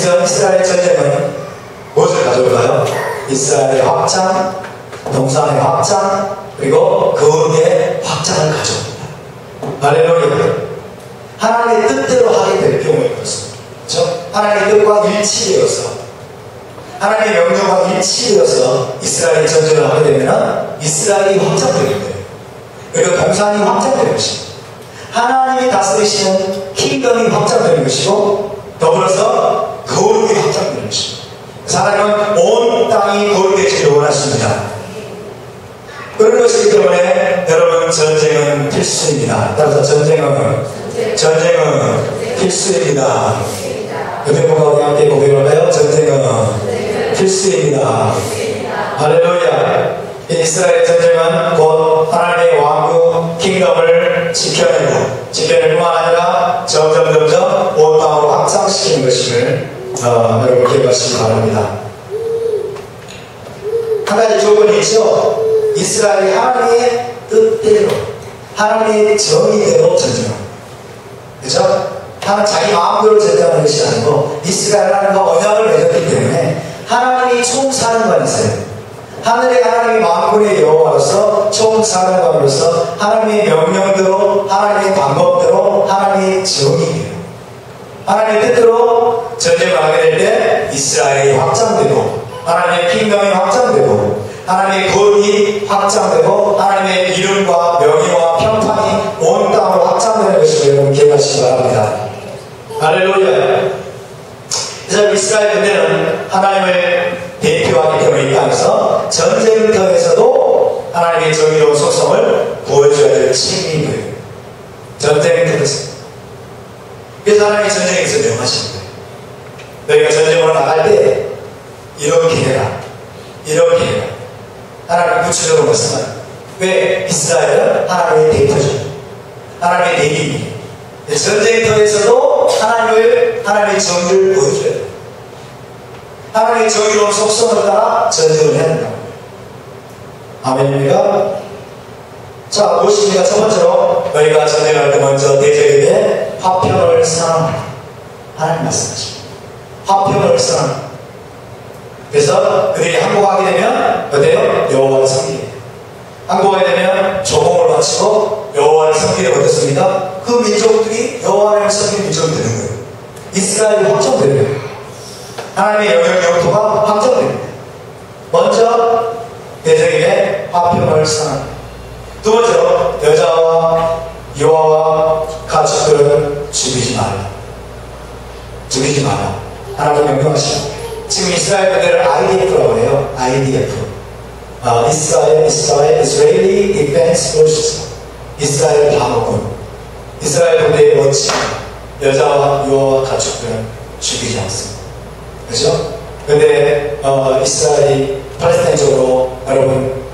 그래서 이스라엘 전쟁은 무엇을 가져올까요? 이스라엘의 확장, 동산의 확장, 그리고 거룩의 확장을 가져옵니다. 할렐루야. 하나님의 뜻대로 하게 될 경우에 그렇습니다. 그렇죠? 하나님의 뜻과 일치되어서, 하나님의 명령과 일치되어서 이스라엘이 전쟁을 하게 되면 이스라엘이 확장되는 거예요. 그리고 동산이 확장되는 것입니다. 하나님이 다스리시는 킹덤이 확장되는 것이고, 더불어서 거룩이 확장되는 것입니다. 하나님은 온 땅이 거룩해지기를 원하십니다. 그런 것이기 때문에 여러분, 전쟁은 필수입니다. 따라서 전쟁은 필수입니다. 옆에 분과 우리 함께 고백할까요? 전쟁은 필수입니다. 할렐루야. 이스라엘 전쟁은 곧 하나님의 왕국 킹덤을 지켜낼 뿐만 아니라 점점 온 땅으로 확장시키는 것임을 여러분 기억하시기 바랍니다. 한 가지 조건이 있죠. 이스라엘이 하나님의 뜻대로, 하나님의 정의대로 전쟁합니다. 그렇죠? 하나님 자기 마음대로 전쟁하는 것이 아니고, 이스라엘 하나님과 언약을 맺었기 때문에 하나님이 총사령관이세요. 하늘의 하나님의 만군의 여호와로서, 총사령관으로서 하나님의 명령대로, 하나님의 방법대로, 하나님의 정의대로, 하나님의 뜻대로 전쟁을 하게 될 때 이스라엘이 확장되고, 하나님의 킹덤이 확장되고, 하나님의 거룩이 확장되고, 하나님의 이름과 명예와 평판이 온 땅으로 확장되는 것을 여러분 기억하시기 바랍니다. 할렐루야. 그래서 이스라엘 군대는 하나님을 대표하기 때문에 이 땅에서 전쟁터에서도 하나님의 정의로운 속성을 보여줘야 될 책임인 거예요. 전쟁터에서. 그래서 하나님이 전쟁에서 명하시는 거예요. 너희가 전쟁으로 나갈 때 이렇게 해라, 이렇게 해라. 하나님의 구체적으로 말씀하는. 왜? 이스라엘은 하나님의 대표죠. 하나님의 대리인이에요. 전쟁터에서도 하나님의 정의를 보여줘야 돼요. 하나님의 정의로운 속성을 따라 전쟁을 해야 된다고. 아멘입니까? 자, 무엇입니까? 첫 번째로, 너희가 전쟁할 때 먼저 대적에게 화평을 선언하라. 하나님 말씀하십니다. 화평을 선언하라. 그래서 그들이 항복하게 되면 어때요? 여호와를 섬기게 돼요. 항복하게 되면 조공을 바치고 여호와를 섬기게 어떻습니까? 그 민족들이 여호와를 섬기는 민족이 되는 거예요. 이스라엘이 확정되는 거예요. 하나님의 영역 영토가 확정됩니다. 먼저 대적에게 화평을 선언합니다. 두 번째로, 여자와 여호와와 가축들은 죽이지 마라. 죽이지 마라. 하나님 명령하시죠. 지금 이스라엘 군대를 IDF라고 해요. IDF. Israeli Defense Forces. 이스라엘 방어군. 이스라엘 군대의 원칙은 여자와 여호와 가축들은 죽이지 않습니다. 그렇죠? 근데 이스라엘이 팔레스타인 쪽으로 여러분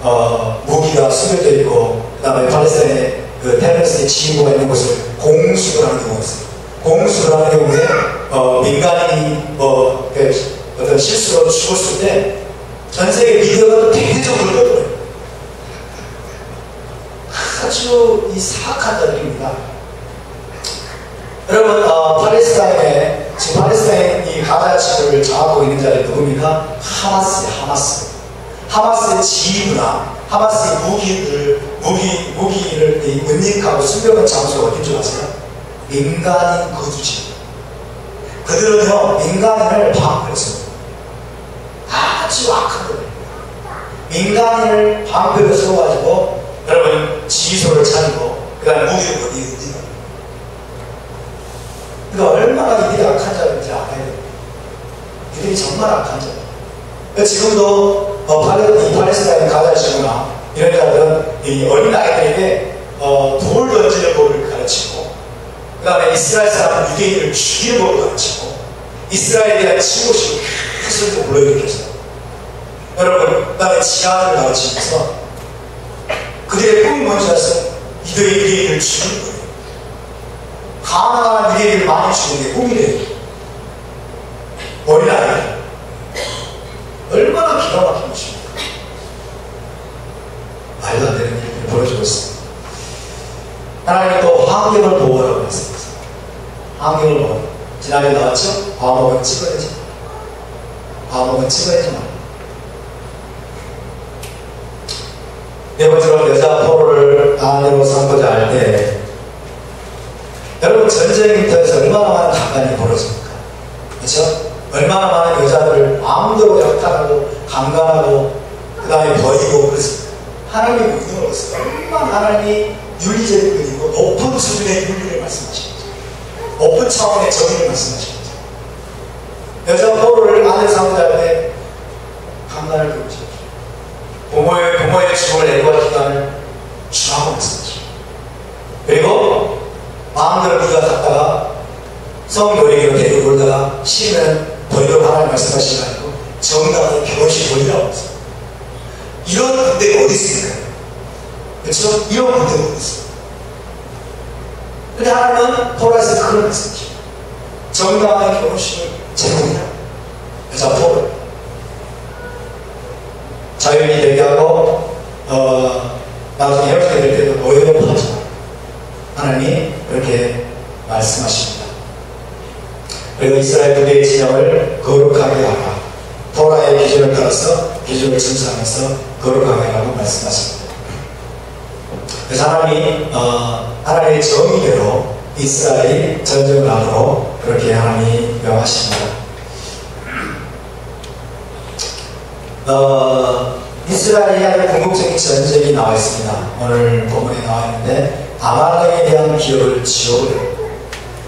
무기가 수교되어 있고, 그 다음에 팔레스타인의 그 테러리스트의 지휘부가 있는 곳을 공수를 하는 경우가 있어요. 공수를 하는 경우에 민간인이 어떤 실수로 죽었을 때 전 세계 미디어가 대대적으로 떠들어요. 아주 이 사악한 자들입니다. 여러분, 지금 팔레스타인 이 가자 지구를 장악하고 있는 자들이 누굽니까? 하마스의 지휘부나 하마스의 무기를 은닉하고 숨겨놓은 장소가 어딘 줄 아세요? 민간인 거주지. 그들은요, 민간인을 방패했어요. 아주 악한 거예요. 민간인을 방패로 세워가지고 여러분 지휘소를 차리고, 그 다음에 무기를 어디에 은닉. 그러니까 얼마나 이들이 악한 자인지 알아야 돼요. 이들이 정말 악한 자예요. 지금도 팔레스타인 가자 지구나 이런 자들은 이 어린 아이들에게 돌 던지는 법을 가르치고, 그 다음에 이스라엘 사람은 유대인을 죽이는 법을 가르치고, 이스라엘에 대한 치고식을 계속 불러일으켰어요. 여러분, 그 다음에 지하를 가르치면서 그들의 꿈이 뭔지 아세요? 이들의 유대인을 죽이는 거예요. 가난한 유대인을 많이 죽이는 게 꿈이래요. 어린 아이들. 얼마나 기가 막힌 것입니까? 말도 안 되는 일을 보여주고 있습니다. 하나님은 또 환경을 보호하라고 했습니다. 환경을 보호. 지난주에 나왔죠? 마음먹은 찍어내지 마. 마음먹은 찍어내지 마. 네 번째로 여자 포로를 아내로 삼고자 할 때, 여러분 전쟁터에서 얼마나 많은 강간이 벌어집니까? 그렇죠? 얼마나 많은 여자들을 마음대로 약탈하고 강간하고 그 다음에 버리고 그렇습니다. 하나님의 명령을 얻었어요. 얼마나 하나님이 윤리적인 분이고 높은 수준의 윤리를 말씀하십니다. 높은 차원의 정의를 말씀하십니다. 여자 포로를 아내로 삼고자 할 때 강간을 그러죠. 부모의 죽음을 애도할 기간을 주라고 말씀하십니다. 그리고 마음대로 우리가 갔다가 성교회로 데리고 놀다가 쉬면 버리라고 하나님 말씀하시지 않고 정당하게 결혼식 버리라고 했어요. 이런 군대가 어디 있습니까? 그렇죠? 이런 군대가 어디 있어요? 근데 하나님은 토라에서 그런 말씀이죠. 정당하게 결혼식을 제공이라. 여자 포로 자연이 되게 하고 나중에 헤어지게 될 때도 노예로 하지 마. 하나님이 그렇게 말씀하십니다. 그리고 이스라엘 부대의 진영을 거룩하게 하라. 토라의 기준을 따라서 기준을 준수하면서 거룩하게 하라고 말씀하십니다. 그래서 하나님이 하나님의 정의대로 이스라엘이 전쟁을 하도록 그렇게 하나님이 명하십니다. 이스라엘이 하는 궁극적인 전쟁이 나와 있습니다. 오늘 본문에 나와 있는데 아말렉에 대한 기억을 지우고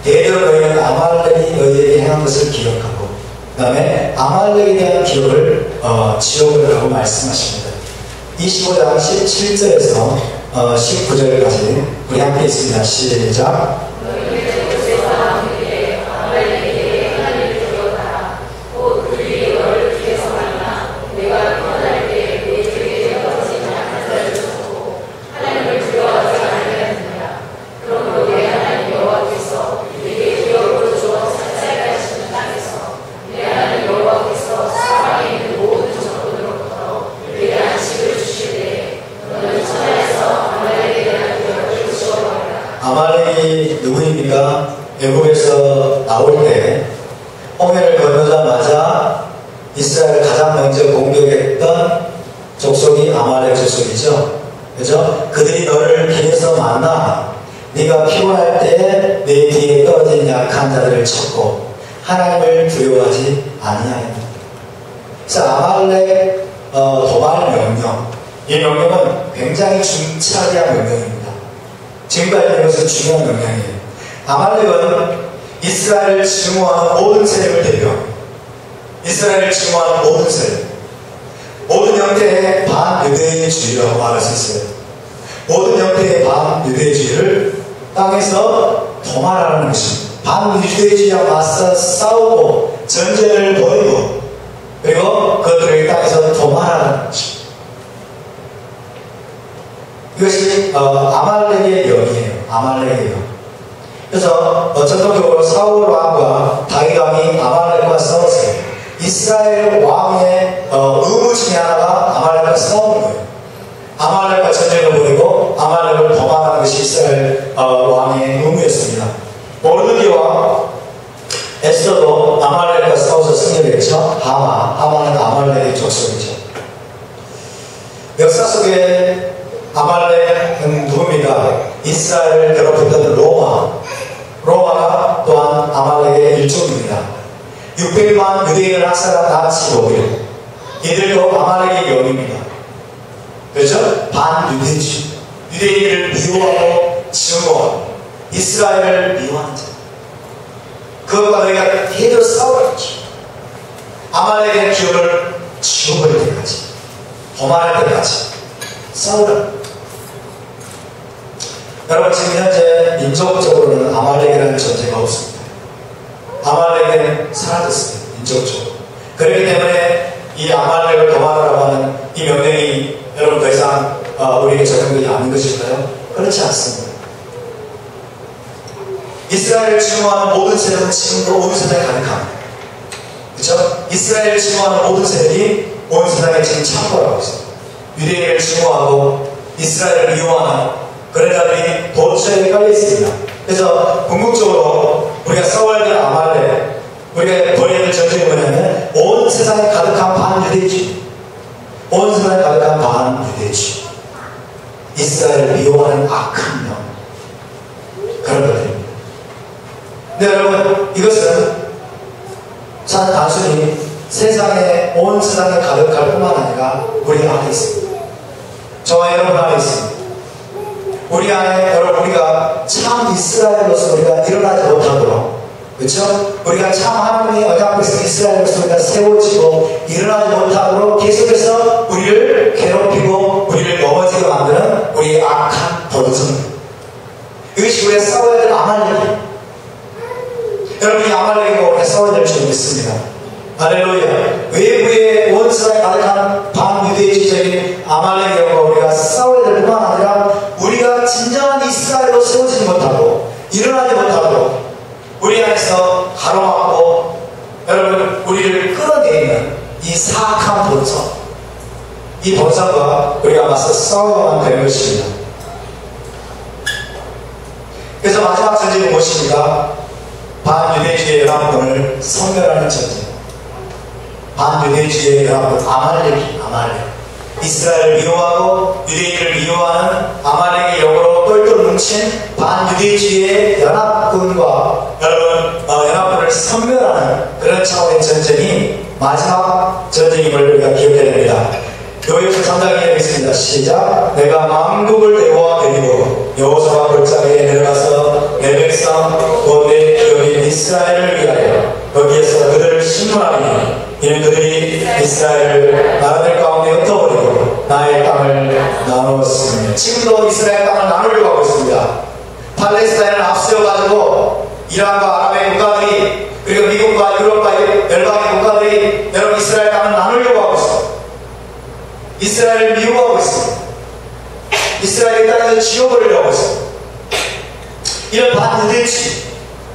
대대로 너희는 아말렉이 너희에게 행한 것을 기억하고 그 다음에 아말렉에 대한 기억을 지우고라고 말씀하십니다. 25장 17절에서 19절까지 우리 함께 있습니다. 시작. 아말렉이 누구입니까? 애국에서 나올 때 홍해를 건너자마자 이스라엘을 가장 먼저 공격했던 족속이 아말렉 족속이죠. 그죠? 그들이 너를 길에서 만나 네가 피곤할 때 내 뒤에 떨어진 약한 자들을 쳤고 하나님을 두려워하지 아니하였다. 그래서 아말렉 도발 명령, 이 명령은 굉장히 중차대한 명령입니다. 지금까지 있는 것은 중요한 명령이에요. 아말렉은 이스라엘을 증오하는 모든 세력을 대표합니다. 이스라엘을 증오하는 모든 세력, 모든 형태의 반유대주의라고 말할 수 있어요. 모든 형태의 반유대주의를 땅에서 도말하는 것입니다. 반유대주의와 맞서 싸우고 전쟁을 벌이고 그리고 그것들을 땅에서 도말하는 것입니다. 이것이 아말렉의 영이에요. 아말렉의 영. 그래서 전통적으로 사울 왕과 다윗 왕이 아말렉과 싸웠어요. 이스라엘 왕의 의무 중에 하나가 아말렉과 싸우는 거예요. 아말렉과 전쟁을 벌이고 아말렉을 도망하는 것이 이스라엘 왕의 의무였습니다. 모르드기와 에스더도 아말렉과 싸워서 승리를 했죠. 하마는 아말렉의 족속이죠. 역사 속에 아말렉은 누굽니까? 이스라엘을 괴롭혔던 로마가 또한 아말렉의 일종입니다. 600만 유대인을 학살한 나치 독일, 이들도 아말렉의 영입니다. 그렇죠? 반유대주의, 유대인을 미워하고 증오하고 이스라엘을 미워하는 자, 그것과 너희가 대대로 싸우는 거죠. 아말렉의 기억을 지워버릴 때까지, 도말할 때까지 싸우라. 여러분, 지금 현재 민족적으로는 아말렉이라는 존재가 없습니다. 아말렉은 사라졌습니다. 민족적으로. 그렇기 때문에 이 아말렉을 도망하라고 하는 이 명령이 여러분 더 이상 우리에게 적용되지 않는 것일까요? 그렇지 않습니다. 이스라엘을 증오하는 모든 세력은 지금도 온 세상에 가득합니다. 그렇죠? 이스라엘을 증오하는 모든 세력이 온 세상에 지금 창궐하고 있습니다. 유대인을 증오하고 이스라엘을 미워하는 그런 자들이 도처에 깔려 있습니다. 그래서 궁극적으로 우리가 싸워야 될 아말렉, 우리가 벌여야 될 전쟁이 뭐냐면 온 세상에 가득한 반유대주의, 온 세상에 가득한 반유대주의, 이스라엘을 미워하는 악한 영, 그런 것들입니다. 근데 여러분, 이것은 단순히 온 세상에 가득할 뿐만 아니라 우리 안에 있습니다. 저와 여러분 안에 있습니다. 우리 안에, 여러분, 우리가 참 이스라엘로서 우리가 일어나지 못하도록, 그렇죠? 우리가 참 하나님의 언약에서 이스라엘로서 우리가 세워지고 일어나지 못하도록 계속해서 우리를 괴롭히고 우리를 넘어지게 만드는 우리의 악한 본성, 이것이 우리가 싸워야 될 아말렉. 여러분이 아말렉과 우리가 싸워야 될 줄 믿습니다. 할렐루야. 외부의 온 세상에 가득한 반유대주의적인 아말렉과 우리가 싸워야 될 뿐만 아니라 우리가 진정한 이스라엘로 세워지지 못하고 일어나지 못하도록 우리 안에서 가로막고 여러분 우리를 끌어내리는 이 사악한 본성, 이 본성과 우리가 맞서 싸워야만 되는 것입니다. 그래서 마지막 전쟁이 무엇입니까? 반유대주의 연합군을 섬멸하는 전쟁. 반유대주의 연합군 아말렉. 이스라엘을 미워하고 유대인을 미워하는 아말렉의 영으로 똘똘 뭉친 반유대주의 연합군과 여러분 연합군을 섬멸하는 그런 차원의 전쟁이 마지막 전쟁임을 우리가 기억해야 됩니다. 요에서 3장에 되겠습니다. 시작. 내가 만국을 대고와 데리고 여호수아와 골짜기에 내려가서 내 백성 곧 내 기업인 이스라엘을 위하여 거기에서 그들을 심문하리니 이는 그들이 이스라엘을 나라들 가운데 흩어버리고 나의 땅을 나누었습니다. 지금도 이스라엘 땅을 나누려고 하고 있습니다. 팔레스타인을 앞세워가지고 이란과 아랍의 국가들이, 그리고 미국과 유럽과 열방의 국가들이 여러분 이스라엘 땅을 나누려고 하고 있습니다. 이스라엘을 미워하고 있습니다. 이스라엘의 땅에서 지워버리려고 했습니다. 이런 반유대주의를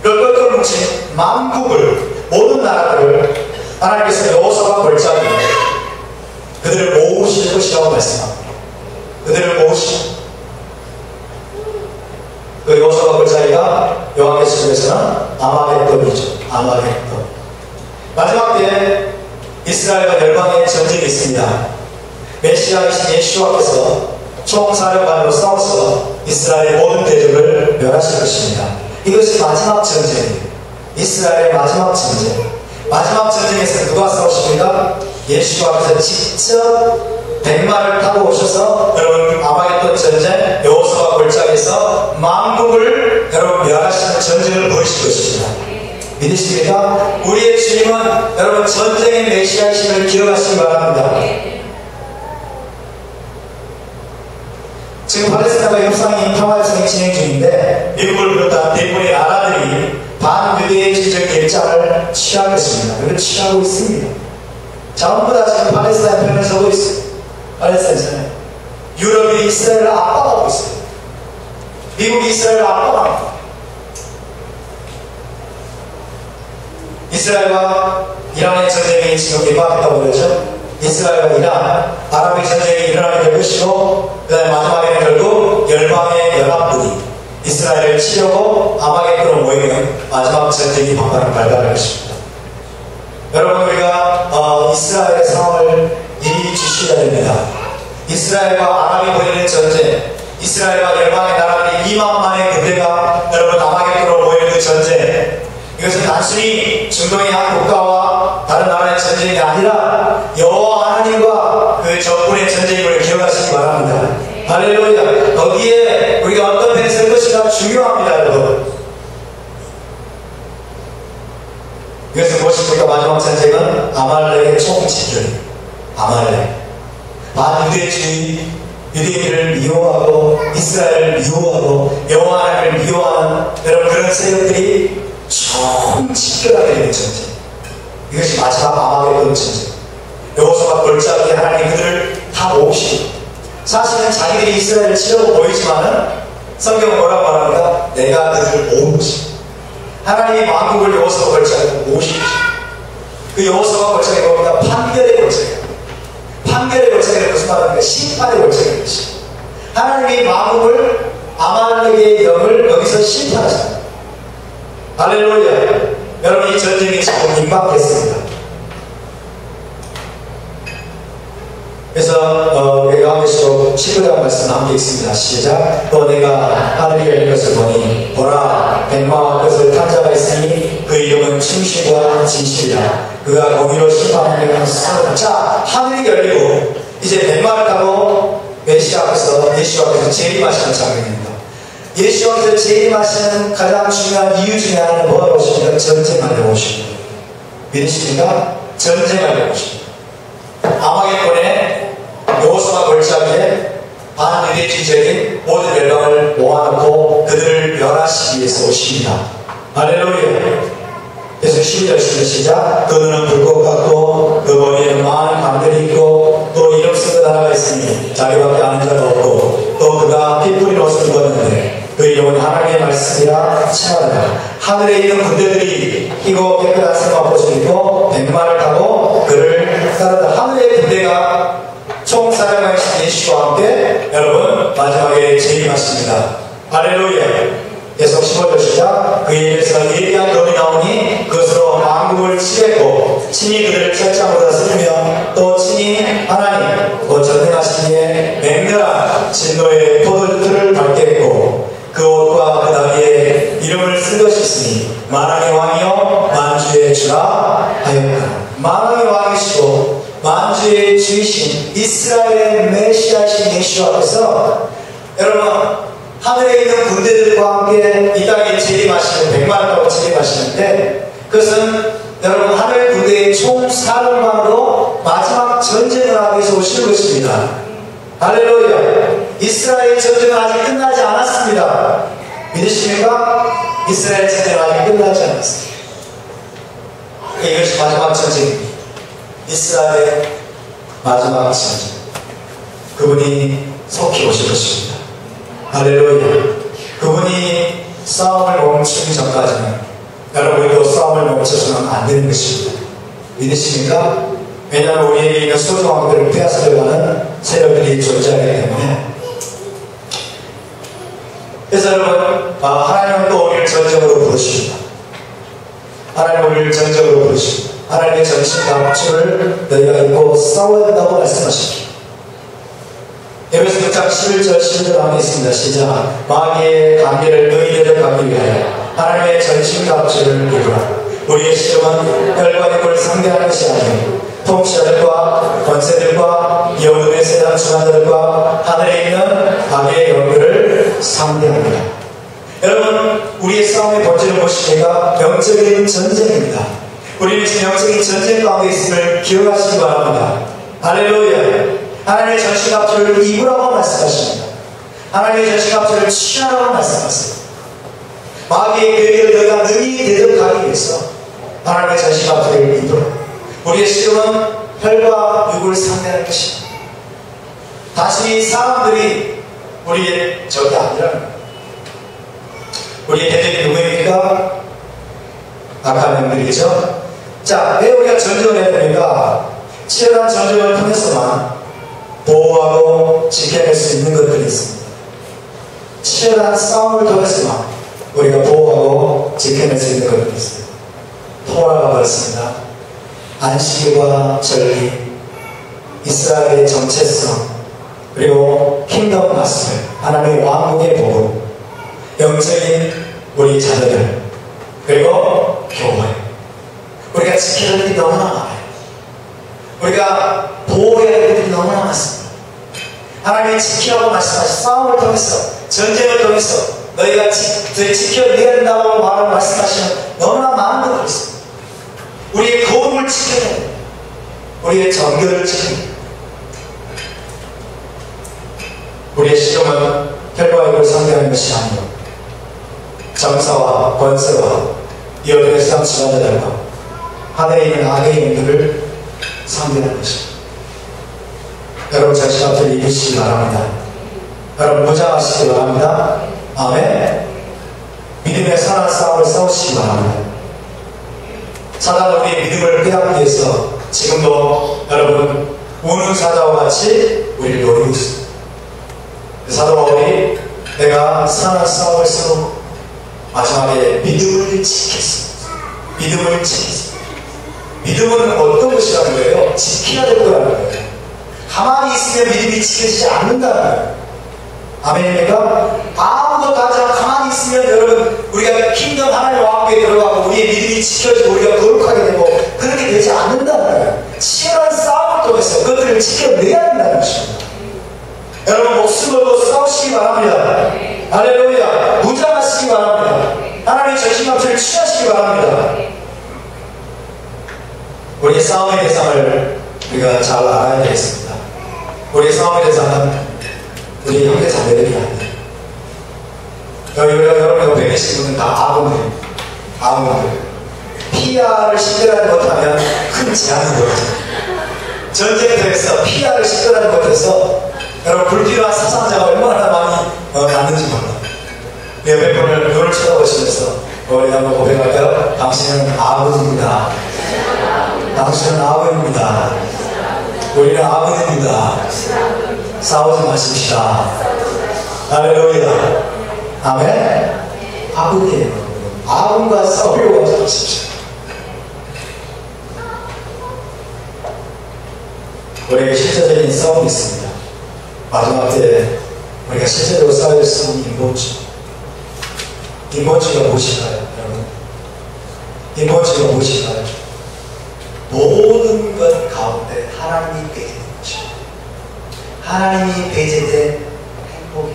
똘똘 뭉친 만국을, 모든 나라들을 하나님께서 여호수아와 골짜기 그들을 모으실 것이라고 말씀합니다. 그들을 모으시고 그 여호수아와 골짜기가 요한계시록에서는 아마겟돈이죠. 아마겟돈. 마지막 때에 이스라엘과 열방의 전쟁이 있습니다. 메시아이신 예수와께서 총사령관으로 싸워서 이스라엘의 모든 대적을 멸하실 것입니다. 이것이 마지막 전쟁이에요. 이스라엘의 마지막 전쟁. 마지막 전쟁에서 누가 싸우십니까? 예수와께서 직접 백마를 타고 오셔서 여러분 아마겟돈 전쟁, 여호수아와 골짜기에서 만국을 여러분 멸하시는 전쟁을 벌이실 것입니다. 믿으십니까? 우리의 주님은 여러분 전쟁의 메시아이심을 기억하시기 바랍니다. 지금 팔레스타인과 협상이 평화협상이 진행 중인데 미국을 비롯한 대부분의 나라들이 반유대주의적 입장을 취하겠습니다. 그걸 취하고 있습니다. 전부 다 지금 팔레스타인 편에 서고 있어요. 팔레스타인에서는 유럽이 이스라엘을 압박하고 있어요. 미국이 이스라엘을 압박합니다. 이스라엘과 이란의 전쟁이 지금 개막했다고 그러죠. 이스라엘과 이란, 아랍의 전쟁이 일어나게 될 것이고, 그 다음에 마지막에는 결국 열방의 연합군이 이스라엘을 치려고 아마겟돈으로 모이면 마지막 전쟁이 발발할 것입니다. 여러분, 우리가 이스라엘의 상황을 이해주셔야 됩니다. 이스라엘과 아랍이 벌이는 전쟁, 이스라엘과 열방의 나라들이 2만만의 군대가 여러분 아마겟돈으로 모이는 그 전쟁, 이것은 단순히 중동의 한 국가와 다른 나라의 전쟁이 아니라 여호와 하나님과 그 적군의 전쟁임을 기억하시기 바랍니다. 할렐루야. 거기에 우리가 어떤 편에 설 것이가 중요합니다, 여러분. 이것은 무엇입니까? 마지막 전쟁은 아말렉의 총지존. 아말렉. 반유대주의, 유대인을 미워하고 이스라엘을 미워하고 여호와 하나님을 미워하는 여러분 그런 세력들이 총집결하게 되는 전쟁. 이것이 마지막 아마겟돈 전쟁. 여호수아가 골짜기에 하나님 그들을 다 모으시고, 사실은 자기들이 이스라엘을 치려고 보이지만은 성경은 뭐라고 말합니까? 내가 그들을 모으시. 하나님이 만국을 여호수아 골짜기에 모으시고, 그 여호수아 골짜기에 뭡니까? 판결의 골짜기. 판결의 골짜기는 무슨 말입니까? 심판의 골짜기인 것이. 하나님이 만국을 아말렉의 영을 여기서 심판하십니다. 할렐루야. 여러분, 이 전쟁이 지금 임박했습니다. 그래서 요한계시록 19장 말씀 함께 있습니다. 시작. 또 내가 하늘이 열린 것을 보니 보라 백마와 것을 탄 자가 있으니 그 이름은 충실과 진실이라. 그가 공의로 심판하는 사람. 자, 하늘이 열리고 이제 백마를 타고 메시아 앞에서 예수 앞에서 재림하시는 장면입니다. 예수 앞에서 재림하시는 가장 중요한 이유 중에 하나는 뭐가 오십니까? 전쟁하려고 오십니다. 믿으십니까? 전쟁하려고 오십니다. 아마겟돈에 여호수아가 골짜기에 반유대주의적인 모든 열방을 모아놓고 그들을 멸하시기 위해서 오십니다. 할렐루야. 그래서 12절 시작. 그 눈은 불꽃 같고 그 머리에는 많은 관들이 있고 또 이름 쓴 것 하나가 있으니 자기밖에 아는 자가 없고 또 그가 핏뿌린 옷을 입었는데 그 이름은 하나님의 말씀이라 칭하더라. 하늘에 있는 군대들이 희고 깨끗한 생각 벗어있고 백마를 타고 그를 따르다. 하늘의 군대가 총사령하신 예수와 함께 여러분 마지막에 재림하십니다. 할렐루야. 계속 15절 시작. 그의 입에서 예리한 검이 나오니 그것으로 만국을 치겠고 친히 그들을 책장보다 쓰며 또 친히 하나님 곧 전능하신 이의 맹렬한 진노의 포도주를 밟겠고 그 옷과 그 다리에 이름을 쓴 것이 있으니 만왕의 왕이요 만주의 주라 하였다. 만왕의 왕이시고 만주의 주이신 이스라엘의 메시아이신 예수 앞에서 여러분 하늘에 있는 군대들과 함께 이 땅에 재림하시는 백만을 타고 재림하시는데 그것은 여러분 하늘 군대의 총사령관으로 마지막 전쟁을 하기 위해서 오시는 것입니다. 할렐루야. 이스라엘 전쟁은 아직 끝나지 않았습니다. 믿으십니까? 이스라엘 전쟁은 아직 끝나지 않았습니다. 이것이 마지막 전쟁입니다. 이스라엘의 마지막 전쟁. 그분이 속히 오실 것입니다. 할렐루야. 그분이 싸움을 멈추기 전까지는 여러분도 싸움을 멈춰서는 안 되는 것입니다. 믿으십니까? 왜냐하면 우리에게 있는 소중한 것들을 빼앗으려고 하는 세력들이 존재하기 때문에. 그래서 여러분, 하나님은 또 우리를 전쟁으로 부르십니다. 하나님은 우리를 전쟁으로 부르십니다. 하나님의 전신과 합주를 너희가 입고 싸워야 된다고 말씀하십니다. 에베소 6장 11절 12절 함께 있습니다. 시작. 마귀의 관계를 너희들을 가기 위하여 하나님의 전신과 합주를 입으라. 우리의 시험은 혈과 육을 상대하는 것이 아니요 통치자들과 권세들과 영혼의 세상 주관들과 하늘에 있는 악의 영들을 상대합니다. 여러분, 우리의 싸움의 본질은 무엇입니까? 영적인 전쟁입니다. 우리는 지금 영적인 전쟁 가운데 있음을 기억하시기 바랍니다. 할렐루야. 하나님의 전신갑주를 입으라고 말씀하십니다. 하나님의 전신갑주를 취하라고 말씀하세요. 마귀의 괴계를 너희가 능히 대적하기 위해서 하나님의 전신갑주를 입으라. 우리의 시험은 혈과 육을 상대하는 것입니다. 다시 사람들이 우리의 적이 아니라 우리의 대적이 누구입니까? 악한 영들이죠. 자, 왜 우리가 전쟁을 해야 됩니까? 치열한 전쟁을 통해서만 보호하고 지켜낼 수 있는 것들이 있습니다. 치열한 싸움을 통해서만 우리가 보호하고 지켜낼 수 있는 것들이 있습니다. 토라가 그렇습니다. 안식일과 전리, 이스라엘의 정체성, 그리고 킹덤 마스터, 하나님의 왕국의 보호, 영적인 우리 자녀들, 그리고 교회. 우리가 지켜야 할 일이 너무나 많아요. 우리가 보호해야 할 일이 너무나 많습니다. 하나님이 지키라고 말씀하신 싸움을 통해서, 전쟁을 통해서 너희가 지켜내야 된다고 말씀하시는 너무나 많은 것들이 있습니다. 우리의 거룩을 지켜야 됩니다. 우리의 정결을 지켜야 됩니다. 우리의 시험은 혈과 육을 상대하는 것이 아니요 정사와 권세와 이 어둠의 세상 지배자들과 하늘에 있는 악의 영들을 상대하는 것입니다. 여러분 자신 앞에 입으시기 바랍니다. 여러분 무장하시기 바랍니다. 아멘. 믿음의 선한 싸움을 싸우시기 바랍니다. 사단은 우리의 믿음을 빼앗기 위해서 지금도 여러분 우는 사자와 같이 우리를 노리고 있습니다. 사도 바울이 내가 선한 싸움을 싸우고 마지막에 믿음을 지켰습니다. 믿음을 지키세요. 믿음은 어떤 것이라는 거예요? 지켜야 될 거라는 거예요. 가만히 있으면 믿음이 지켜지지 않는다는 거예요. 아멘입니까? 아무것도 하지 않고 가만히 있으면 여러분 우리가 킹덤 하나님 왕국에 들어가고 우리의 믿음이 지켜지고 우리가 거룩하게 되고 그렇게 되지 않는다는 거예요. 치열한 싸움을 통해서 그것들을 지켜내야 된다는 것입니다. 여러분 목숨 걸고 싸우시기 바랍니다. 할렐루야. 무장하시기 바랍니다. 하나님의 전신갑주를 취하시기 바랍니다. 우리의 싸움의 대상을 우리가 잘 알아야 되겠습니다. 우리의 싸움의 대상은 우리 형제 자매들이 아니에요. 여러분 옆에 계신 분은 다 아군들입니다. 아군들. PR을 식별하지 못하면 큰 재앙이 되거든요. 전쟁터에서 PR을 식별하지 못해서 여러분 불필요한 사상자가 얼마나 많이 났는지 몰라요. 옆에 분을 눈을 쳐다보시면서 우리 한번 고백할까요? 당신은 아군입니다. 당신은 아군입니다. 우리는 아군입니다. 싸우지 마십시다. 할렐루야. 아멘. 아군이에요. 아군과 싸우려고 하지 마십시오. 우리에게 실제적인 싸움이 있습니다. 마지막 때 우리가 실제적으로 싸워야 할 싸움이 인본주의. 인본주의가 무엇일까요, 여러분? 인본주의가 무엇일까요? 모든 것 가운데 하나님이 배제된 것입니다. 하나님이 배제된 행복이,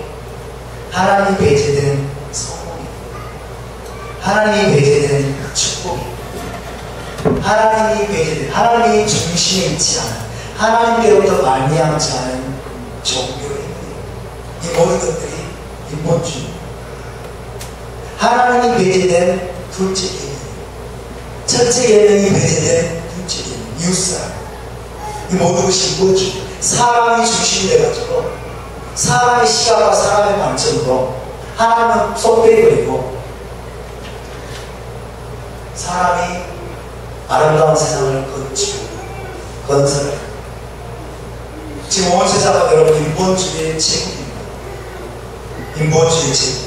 하나님이 배제된 성공이, 하나님이 배제된 축복이, 하나님이 배제된, 하나님이 중심에 있지 않은, 하나님께로부터 말미암지 않은 종교의 힘이에요. 이 모든 것들이 인본주의. 하나님이 배제된 둘째 계명, 첫째 계명이 배제된 둘째 계명, 이웃사랑. 이 모든 것이 인본주의. 사람이 중심이 돼가지고 사람의 시각과 사람의 관점으로 하나님은 쏙 빼버리고 사람이 아름다운 세상을 건설해. 지금 온 세상은 여러분 인본주의의 제국입니다. 인본주의의 제국.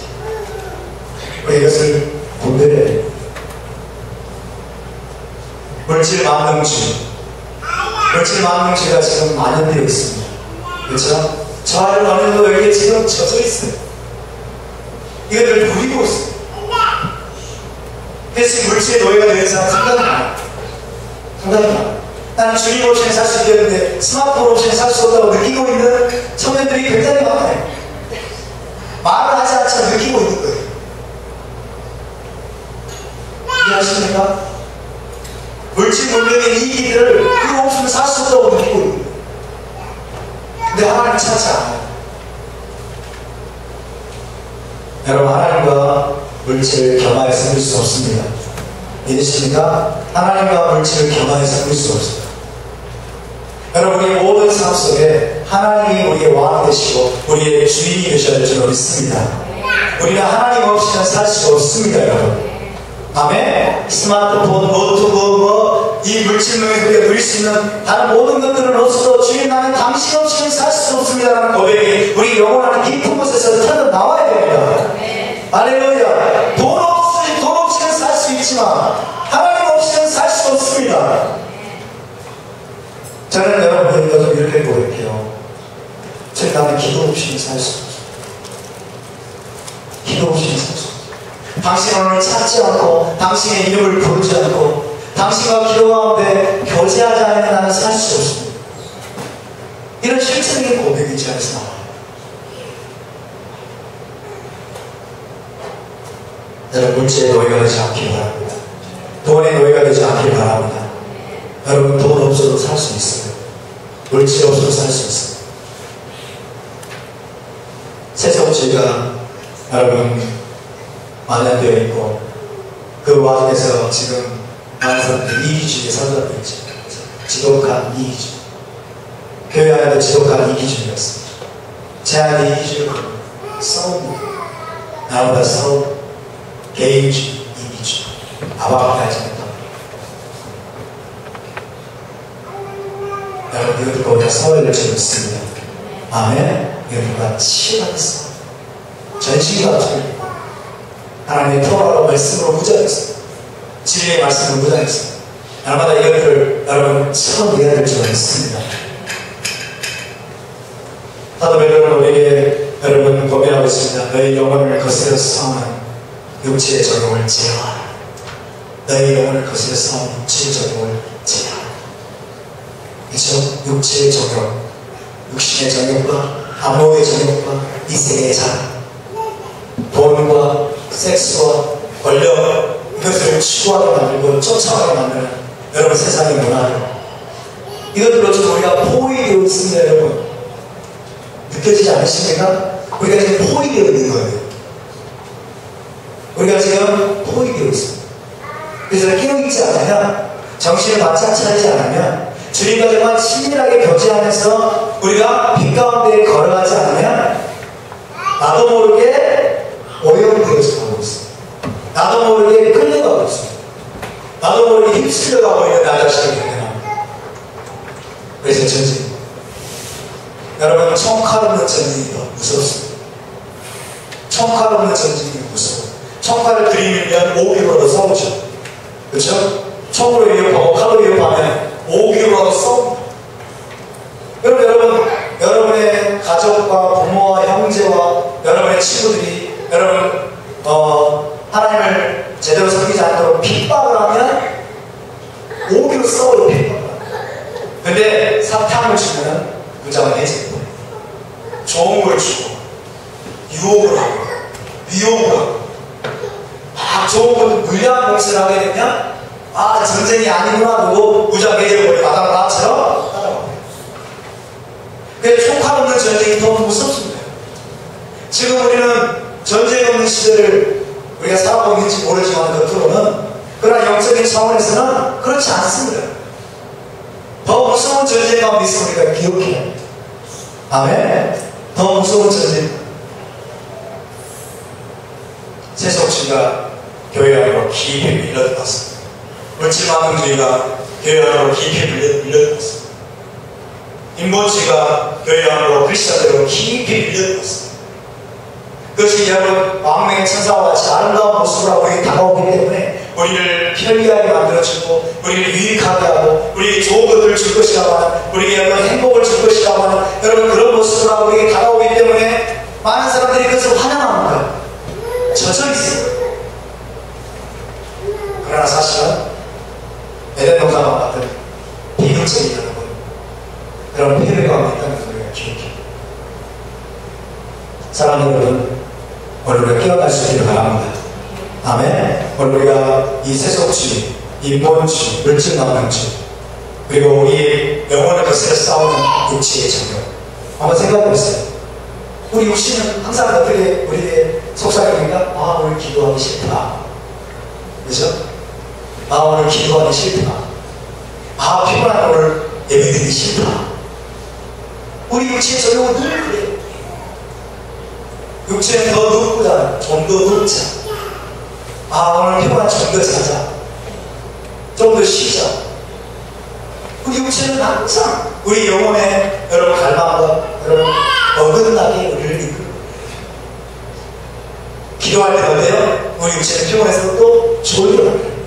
우리 이것을 분별해야 됩니다. 물질 만능주의. 물질 만능주의가 지금 만연되어 있습니다. 그렇죠? 저 아이를 어느 정도 여기에 지금 젖어 있어요. 이것들 누리고 있어요. 그래서 물질의 노예가 되는 사람 상당히 많아요. 상당히 많아요. 나는 주님 없이는 살 수 있겠는데 스마트폰 없이는 살 수 없다고 느끼고 있는 청년들이 굉장히 많아요. 말을 하지 않지만 느끼고 있는 거예요. 이해하십니까? 물질 문명의 이익들을 그거 없으면 살 수 없다고 느끼고 있는 거예요. 근데 하나님 찾지 않아요. 여러분 하나님과 물질을 겸하여서 누릴 수 없습니다. 믿으십니까? 하나님과 물질을 겸하여서 누릴 수 없습니다. 여러분의 모든 삶 속에 하나님이 우리의 왕이 되시고 우리의 주인이 되셔야 될 줄 믿습니다. 우리는 하나님 없이는 살 수 없습니다, 여러분. 아멘. 스마트폰, 노트북, 이 물질명에 우리가 누릴 수 있는 다른 모든 것들은 없어도 주님 나는 당신 없이는 살 수 없습니다라는 고백이 우리 영원한 깊은 곳에서 터져 나와야 됩니다. 할렐루야. 돈 없이는 살 수 있지만 하나님 없이는 살 수 없습니다. 저는 여러분들과 좀 이렇게 고백해요. 나는 기도 없이는 살 수 없어요. 기도 없이는 살 수 없어요. 당신 오늘 찾지 않고 당신의 이름을 부르지 않고 당신과 기도 가운데 교제하지 않으면 나는 살 수 없습니다. 이런 실체적인 고백이 제 안에서 나와요. 여러분 물질의 노예가 되지 않길 바랍니다. 돈의 노예가 되지 않길 바랍니다. 여러분 돈 없어도 살 수 있어요. 물질 없어도 살 수 있어요. 세속주의가 여러분 만연되어 있고 그 와중에서 지금 많은 사람들이 이기주의에 사로잡혀 있죠. 지독한 이기주의. 교회 안에도 지독한 이기주의였습니다. 제 안에 이기주의를 싸웁니다. 나보다 싸우고 개인주의, 이기주의, 아바타하지 못합니다. 여러분 이것들과 우리가 싸워야 될 줄 믿습니다. 아멘. 이것들과 치열하게 싸워. 전신과 틀리고 하나님의 토라로 말씀으로 무장했습니다. 진리의 말씀을 묻어냈습니다. 날마다 이것들을 여러분 처음 이해할 줄은 있습니다. 사도베드로는 우리에게 여러분 고민하고 있습니다. 너희 영혼을 거스려 싸우는 육체의 적용을 제어하라. 너희 영혼을 거스려 싸우는 육체의 적용을 제어하라. 그렇죠? 육체의 적용, 육신의 적용과 암호의 적용과 이 세계의 자랑, 돈과 섹스와 권력, 이것을 추구하게 만들고 쫓아가게 만드는 여러분 세상의 문화를, 이것들로 좀 우리가 포위되어 있습니다. 여러분 느껴지지 않으십니까? 우리가 지금 포위되어 있는 거예요. 우리가 지금 포위되어 있습니다. 그래서 깨어있지 않으면, 정신을 바짝 차리지 않으면, 주님과 정말 친밀하게 교제하면서 우리가 빛 가운데 걸어가지 않으면 나도 모르게 오염되어서 가고 있습니다. 나도 모르게 끌려가고 있습니다. 나도 모르게 휩쓸려가고 있는 나 자신을 발견합니다. 그래서 전쟁, 여러분 총칼 없는 전쟁이 더 무섭습니다. 총칼 없는 전쟁이 무서워요. 총칼을 들이밀면 오기로라도 싸우죠. 그렇죠? 총으로 위협하고 칼로 위협하면 오기로라도 싸웁니다. 여러분, 여러분의 가족과 부모와 형제와 여러분의 친구들이 여러분 하나님을 제대로 섬기지 않도록 핍박을 하면 오기로 싸워요. 핍박을. 근데 사탕을 주면 무장을 해제해요. 좋은 걸 주고 유혹을 하고 미혹을 하고 막 좋은 걸 물량 공세를 하게 되면 전쟁이 아니구나 하고 무장 해제를 버리고 나처럼 하다가 그래서 총칼 없는 전쟁이 더 무섭습니다. 지금 우리는 전쟁 없는 시대를 우리가 살아가고 있는지 모르지만 겉으로는, 그러나 영적인 차원에서는 그렇지 않습니다. 더 무서운 전쟁 가운데 있으면 우리가 기억해야 합니다. 아멘. 더 무서운 전쟁. 세속주의가 교회 안으로 깊이 밀려들었습니다. 물질만능주의가 교회 안으로 깊이 밀려들었습니다. 인본주의가 교회 안으로 크리스천들로 깊이 밀려들었습니다. 그것이 여러분 망명의 천사와 같이 아름다운 모습으로 우리에게 다가오기 때문에 우리를 편리하게 만들어주고 우리를 유익하게 하고 우리에게 좋은 것들을 줄 것이라고 하는, 우리에게 여러분 행복을 줄 것이라고 하는 여러분 그런 모습으로 우리에게 다가오기 때문에 많은 사람들이 그것을 환영합니다. 젖어 있어요. 그러나 사실은 에덴 동산과 같은 비극적인 그런 폐해가 있다는 걸 우리가 기억해요. 사랑하는 여러분, 오늘 우리가 깨어날 수 있기를 바랍니다. 아멘. 오늘 우리가 이 세속주의, 인본주의, 물질만능주의, 그리고 우리 영혼을 거스려 싸우는 육체의 적용, 한번 생각해보세요. 우리 육신은 항상 어떻게 우리의 속삭입니까? 오늘 기도하기 싫다. 그죠? 오늘 기도하기 싫다. 피곤한 오늘 예배드리기 싫다. 우리 육체의 적용은 늘 그래요. 육체는 더 눕고자, 좀 더 눕자. 오늘 피곤한 좀 더 자자. 좀 더 쉬자. 우리 육체는 항상 우리 영혼의 여러분 갈망과 여러분 어긋나게 우리를 이끌고, 기도할 때 어때요? 우리 육체는 피곤해서 또 졸려요.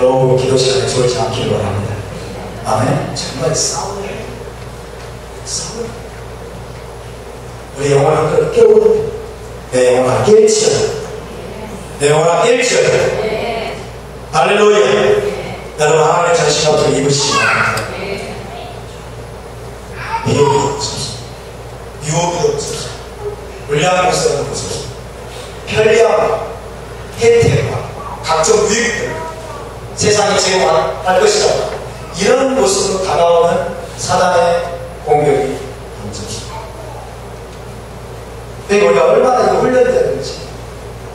오늘 기도 시간에 졸지 않기를 바랍니다. 아멘. 정말 싸워요. 우리 영혼을 깨우는, 내 영혼아 깨우치어라. 내 영혼아 깨우치어라. 할렐루야. 여러분 하나님의 자신감을 입으시기 바랍니다. 미혹이 없어서, 유혹이 없어서, 물량이 없어서, 편리함, 혜택과 각종 유익들 세상이 제공할 것이다. 이런 모습으로 다가오는 사단의 공격이 던져집니다. 그러니까 우리가 얼마나 이거 훈련되는지,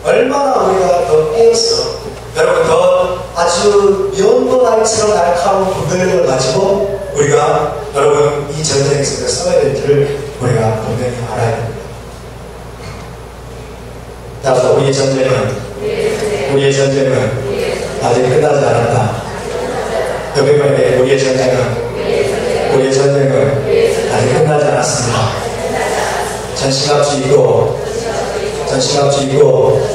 얼마나 우리가 더 깨어서 여러분 더 아주 연도날처럼 날카로운 분별력을 가지고 우리가 여러분 이 전쟁에서 싸워야 될 줄을 우리가 분명히 알아야 됩니다. 따라서 우리의 전쟁은 아직 끝나지 않았다. 여러분의 우리의 전쟁은 아직 끝나지 않았습니다. 전시갑주의고 전신갑주 입고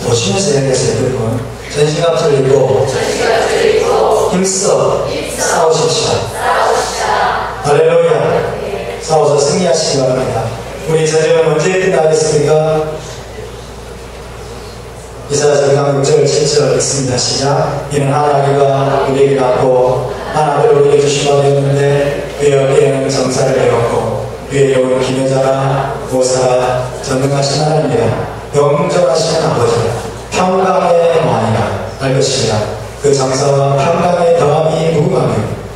보시면서 얘기했어요. 그리고 전신갑주를 입고 힘써 싸우십시오. 할렐루야. 싸워서 승리하시기 바랍니다. 우리 전쟁은 언제 끝나겠습니까? 이사야서 강강 6절 7절 읽습니다. 시작. 이는 하나님과 우리에게 낳고 하나님을 우리에게 주신 바 되었는데 그의 어깨에는 정사를 배웠고 그의 영은 기묘자라 모사라 전능하신 하나님이라 영전하신 아버지라 평강의 왕이라 할 것입니다. 그 정사와 평강의 더함이 무궁하며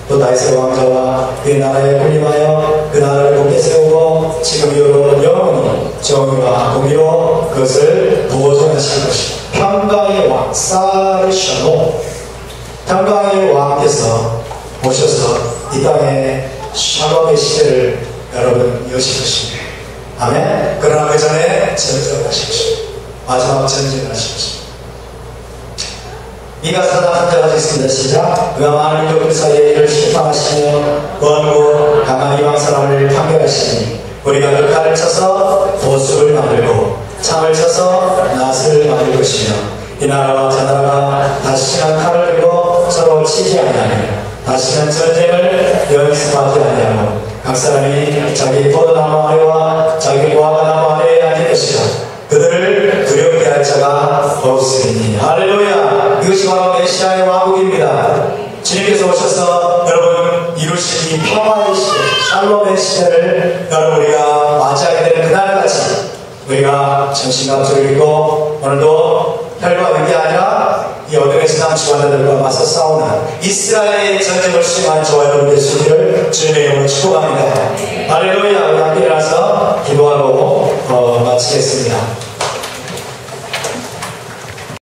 또 다윗의 왕자와 그의 나라에 군림하여 그 나라를 높게 세우고 지금 이후로 영원히 정의와 공의로 그것을 보존하실 것입니다. 평강의 왕 사르샤노 평강의 왕께서 오셔서 이 땅에 샬롬의 시대를 여러분 여실 것입니다. 아멘. 그러나 그 전에 전쟁을 하십시오. 마지막 전쟁을 하십시오. 이가 사단 한자 가지고 있습니다. 시작. 그가 많은 민족들 사이에 이를 심판하시며 원고 강한 이방 사람을 판결하시니 우리가 그 칼을 쳐서 보수를 만들고 창을 쳐서 낫을 만들 것이며 이 나라와 저 나라가 다시는 칼을 들고 서로 치지 아니하며 다시는 전쟁을 연습하지 아니하며 각 사람이 자기 포도나무 아래와 자기 무화과나무 아래에 앉을 것이다. 그들을 두렵게 할 자가 없으리니. 할렐루야. 이것이 바로 메시아의 왕국입니다. 주님께서 오셔서 여러분 이루신 이 평화의 시대, 샬롬의 시대를 여러분 우리가 맞이하게 되는 그날까지 우리가 전신갑주를 입고 오늘도 혈과 육이 아니라 이 어둠의 세상 주관자들과 맞서 싸우는 이스라엘의 전쟁을 수행한 저와 여러분 되시기를 주님의 이름으로 축복합니다. 할렐루야. 우리 함께 일어나서 기도하고 마치겠습니다.